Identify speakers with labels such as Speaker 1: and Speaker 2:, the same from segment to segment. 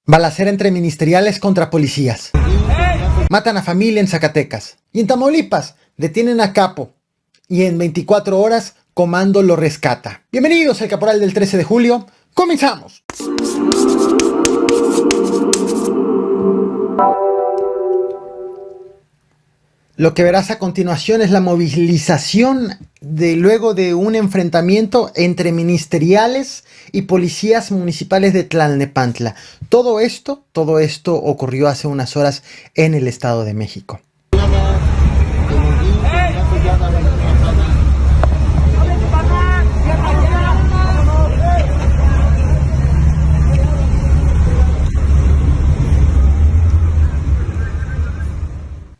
Speaker 1: Balacera entre ministeriales contra policías. Matan a familia en Zacatecas. Y en Tamaulipas detienen a capo. Y en 24 horas, comando lo rescata. Bienvenidos al Caporal del 13 de julio. ¡Comenzamos! Lo que verás a continuación es la movilización luego de un enfrentamiento entre ministeriales y policías municipales de Tlalnepantla. Todo esto ocurrió hace unas horas en el Estado de México.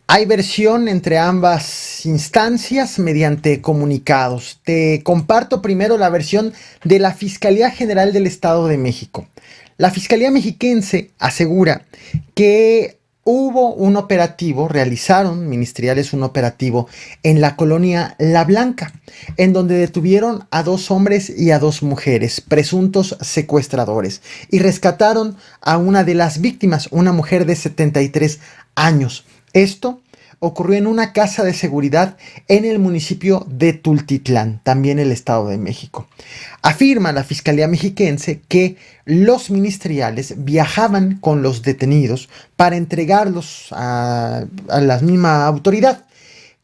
Speaker 1: Hay versión entre ambas instancias mediante comunicados. Te comparto primero la versión de la Fiscalía General del Estado de México. La Fiscalía Mexiquense asegura que realizaron ministeriales un operativo en la colonia La Blanca, en donde detuvieron a 2 hombres y a 2 mujeres, presuntos secuestradores, y rescataron a una de las víctimas, una mujer de 73 años. Esto ocurrió en una casa de seguridad en el municipio de Tultitlán, también el Estado de México. Afirma la Fiscalía Mexiquense que los ministeriales viajaban con los detenidos para entregarlos a la misma autoridad,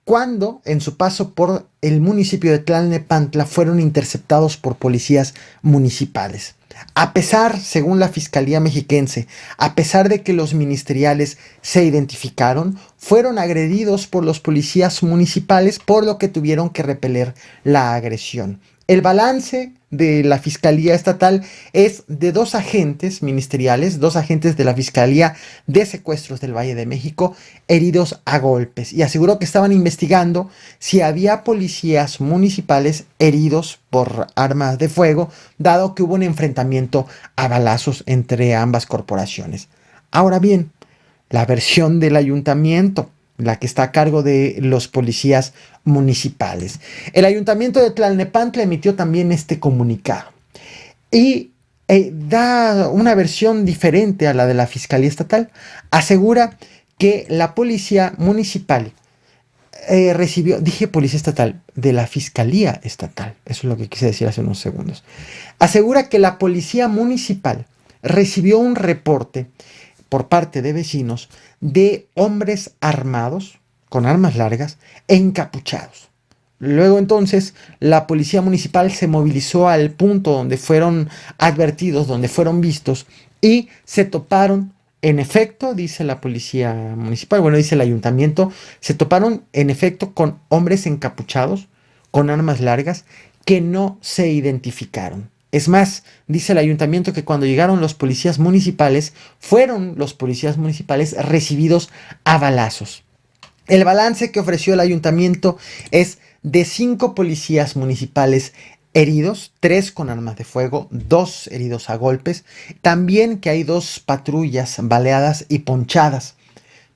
Speaker 1: cuando en su paso por el municipio de Tlalnepantla fueron interceptados por policías municipales. A pesar, según la Fiscalía Mexiquense, a pesar de que los ministeriales se identificaron, fueron agredidos por los policías municipales, por lo que tuvieron que repeler la agresión. El balance de la Fiscalía Estatal es de 2 agentes ministeriales, 2 agentes de la Fiscalía de Secuestros del Valle de México, heridos a golpes, y aseguró que estaban investigando si había policías municipales heridos por armas de fuego, dado que hubo un enfrentamiento a balazos entre ambas corporaciones. Ahora bien, la versión del ayuntamiento, la que está a cargo de los policías municipales. El ayuntamiento de Tlalnepantla emitió también este comunicado y da una versión diferente a la de la Fiscalía Estatal. Asegura que la policía municipal policía estatal, de la Fiscalía Estatal, eso es lo que quise decir hace unos segundos. Asegura que la policía municipal recibió un reporte por parte de vecinos de hombres armados, con armas largas, encapuchados. Luego entonces la policía municipal se movilizó al punto donde fueron advertidos, donde fueron vistos, y se toparon, en efecto, dice la policía municipal, dice el ayuntamiento, se toparon en efecto con hombres encapuchados, con armas largas, que no se identificaron. Es más, dice el ayuntamiento que cuando llegaron los policías municipales, fueron los policías municipales recibidos a balazos. El balance que ofreció el ayuntamiento es de 5 policías municipales heridos, 3 con armas de fuego, 2 heridos a golpes, también que hay 2 patrullas baleadas y ponchadas.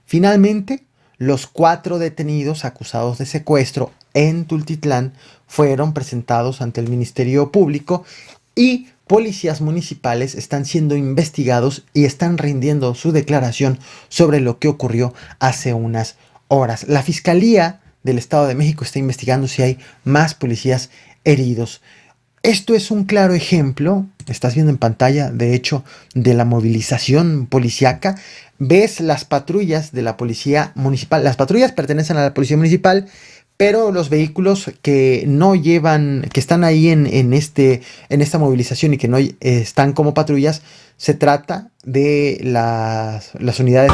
Speaker 1: Finalmente, los 4 detenidos acusados de secuestro en Tultitlán fueron presentados ante el Ministerio Público y policías municipales están siendo investigados y están rindiendo su declaración sobre lo que ocurrió hace unas horas. La Fiscalía del Estado de México está investigando si hay más policías heridos. Esto es un claro ejemplo, estás viendo en pantalla, de hecho, de la movilización policíaca. Ves las patrullas de la policía municipal. Las patrullas pertenecen a la policía municipal, pero los vehículos que no llevan, que están ahí en esta movilización y que no están como patrullas, se trata de las unidades.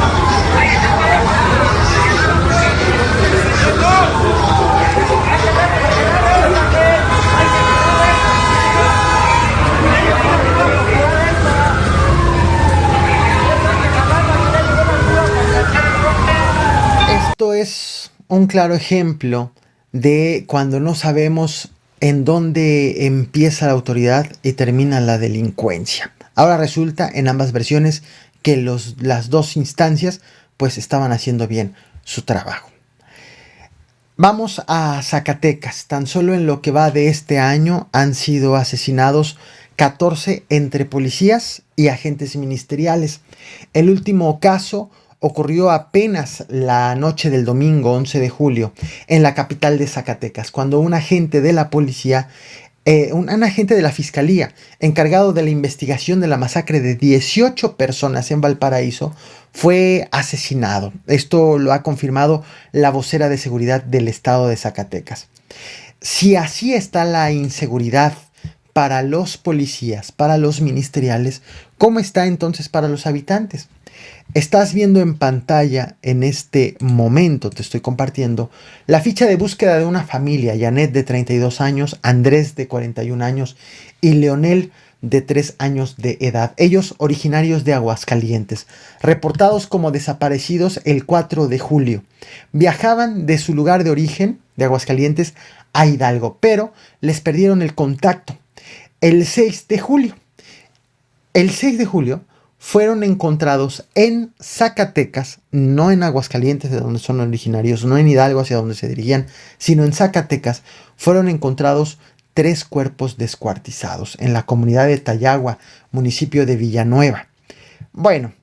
Speaker 1: Esto es un claro ejemplo de cuando no sabemos en dónde empieza la autoridad y termina la delincuencia. Ahora resulta en ambas versiones que las 2 instancias pues estaban haciendo bien su trabajo. Vamos a Zacatecas. Tan solo en lo que va de este año han sido asesinados 14 entre policías y agentes ministeriales. El último caso ocurrió apenas la noche del domingo 11 de julio en la capital de Zacatecas, cuando un agente de la policía, un agente de la fiscalía encargado de la investigación de la masacre de 18 personas en Valparaíso fue asesinado. Esto lo ha confirmado la vocera de seguridad del estado de Zacatecas. Si así está la inseguridad para los policías, para los ministeriales, ¿cómo está entonces para los habitantes? Estás viendo en pantalla en este momento, te estoy compartiendo, la ficha de búsqueda de una familia: Janet, de 32 años, Andrés, de 41 años y Leonel, de 3 años de edad. Ellos originarios de Aguascalientes, reportados como desaparecidos el 4 de julio. Viajaban de su lugar de origen, de Aguascalientes, a Hidalgo, pero les perdieron el contacto. El 6 de julio. El 6 de julio fueron encontrados en Zacatecas, no en Aguascalientes, de donde son originarios, no en Hidalgo, hacia donde se dirigían, sino en Zacatecas. Fueron encontrados 3 cuerpos descuartizados en la comunidad de Tayagua, municipio de Villanueva. Bueno,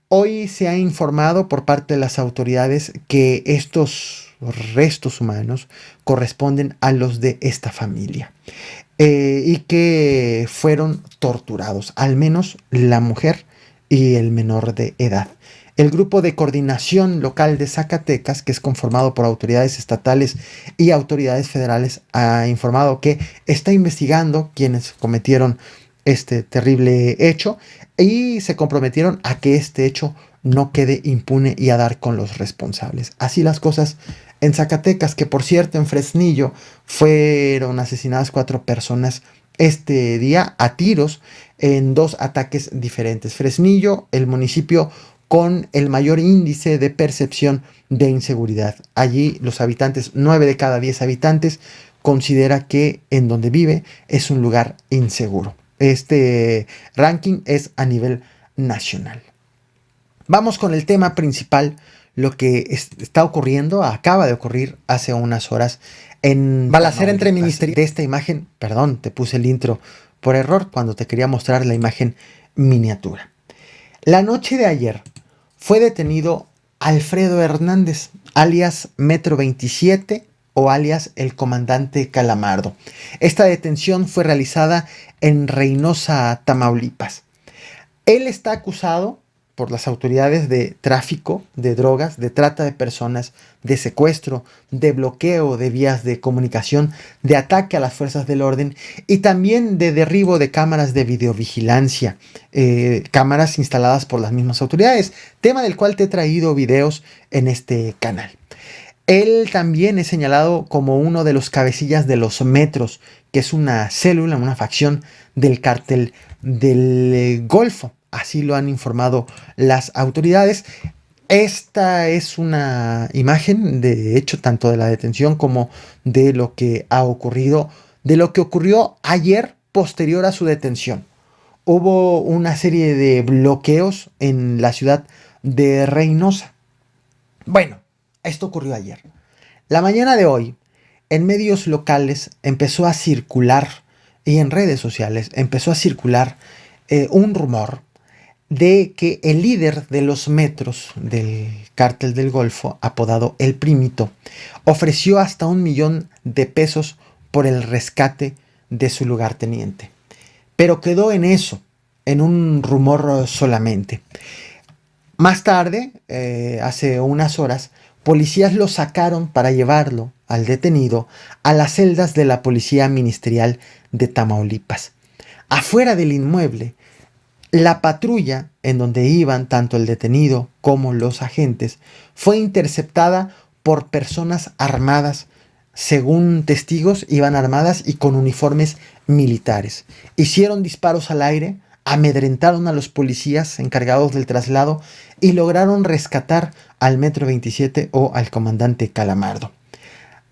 Speaker 1: hoy se ha informado por parte de las autoridades que estos restos humanos corresponden a los de esta familia. Y que fueron torturados, al menos la mujer y el menor de edad. El grupo de coordinación local de Zacatecas, que es conformado por autoridades estatales y autoridades federales, ha informado que está investigando quienes cometieron este terrible hecho y se comprometieron a que este hecho no quede impune y a dar con los responsables. Así las cosas en Zacatecas, que por cierto en Fresnillo fueron asesinadas 4 personas este día a tiros en 2 ataques diferentes. Fresnillo, el municipio con el mayor índice de percepción de inseguridad. Allí los habitantes, 9 de cada 10 habitantes, considera que en donde vive es un lugar inseguro. Este ranking es a nivel nacional. Vamos con el tema principal. Lo que está ocurriendo, acaba de ocurrir hace unas horas en balacera entre ministerios. De esta imagen, perdón, te puse el intro por error cuando te quería mostrar la imagen miniatura. La noche de ayer fue detenido Alfredo Hernández, alias Metro 27 o alias el comandante Calamardo. Esta detención fue realizada en Reynosa, Tamaulipas. Él está acusado por las autoridades de tráfico de drogas, de trata de personas, de secuestro, de bloqueo de vías de comunicación, de ataque a las fuerzas del orden y también de derribo de cámaras de videovigilancia, cámaras instaladas por las mismas autoridades, tema del cual te he traído videos en este canal. Él también es señalado como uno de los cabecillas de los Metros, que es una célula, una facción del cártel del Golfo. Así lo han informado las autoridades. Esta es una imagen, de hecho, tanto de la detención como de lo que ha ocurrido, de lo que ocurrió ayer posterior a su detención. Hubo una serie de bloqueos en la ciudad de Reynosa. Bueno, esto ocurrió ayer. La mañana de hoy, en medios locales empezó a circular, y en redes sociales empezó a circular un rumor de que el líder de los Metros del cártel del Golfo, apodado El Primito, ofreció hasta $1,000,000 por el rescate de su lugarteniente. Pero quedó en eso, en un rumor solamente. Más tarde, hace unas horas, policías lo sacaron para llevarlo al detenido a las celdas de la Policía Ministerial de Tamaulipas. Afuera del inmueble, la patrulla en donde iban tanto el detenido como los agentes fue interceptada por personas armadas. Según testigos, iban armadas y con uniformes militares. Hicieron disparos al aire, amedrentaron a los policías encargados del traslado y lograron rescatar al Metro 27 o al comandante Calamardo.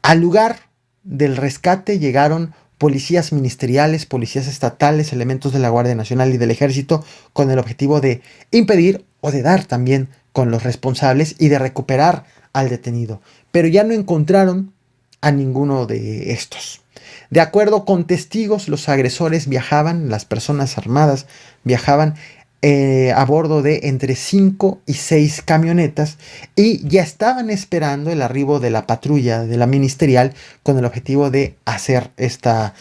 Speaker 1: Al lugar del rescate llegaron policías ministeriales, policías estatales, elementos de la Guardia Nacional y del Ejército, con el objetivo de impedir o de dar también con los responsables y de recuperar al detenido. Pero ya no encontraron a ninguno de estos. De acuerdo con testigos, los agresores viajaban, las personas armadas viajaban a bordo de entre 5 y 6 camionetas y ya estaban esperando el arribo de la patrulla de la ministerial con el objetivo de hacer esta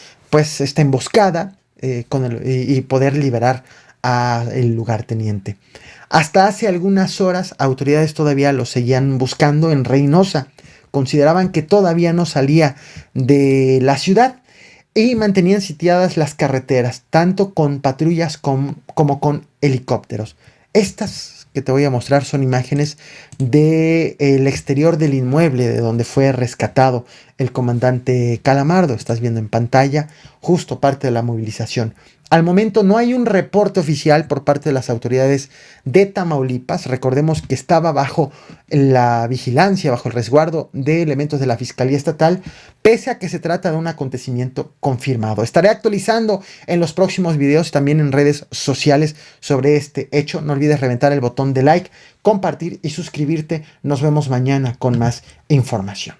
Speaker 1: emboscada y poder liberar al lugarteniente. Hasta hace algunas horas, autoridades todavía lo seguían buscando en Reynosa. Consideraban que todavía no salía de la ciudad y mantenían sitiadas las carreteras, tanto con patrullas como con helicópteros. Estas que te voy a mostrar son imágenes del exterior del inmueble de donde fue rescatado el comandante Calamardo. Estás viendo en pantalla justo parte de la movilización. Al momento no hay un reporte oficial por parte de las autoridades de Tamaulipas. Recordemos que estaba bajo la vigilancia, bajo el resguardo de elementos de la Fiscalía Estatal, pese a que se trata de un acontecimiento confirmado. Estaré actualizando en los próximos videos y también en redes sociales sobre este hecho. No olvides reventar el botón de like, compartir y suscribirte. Nos vemos mañana con más información.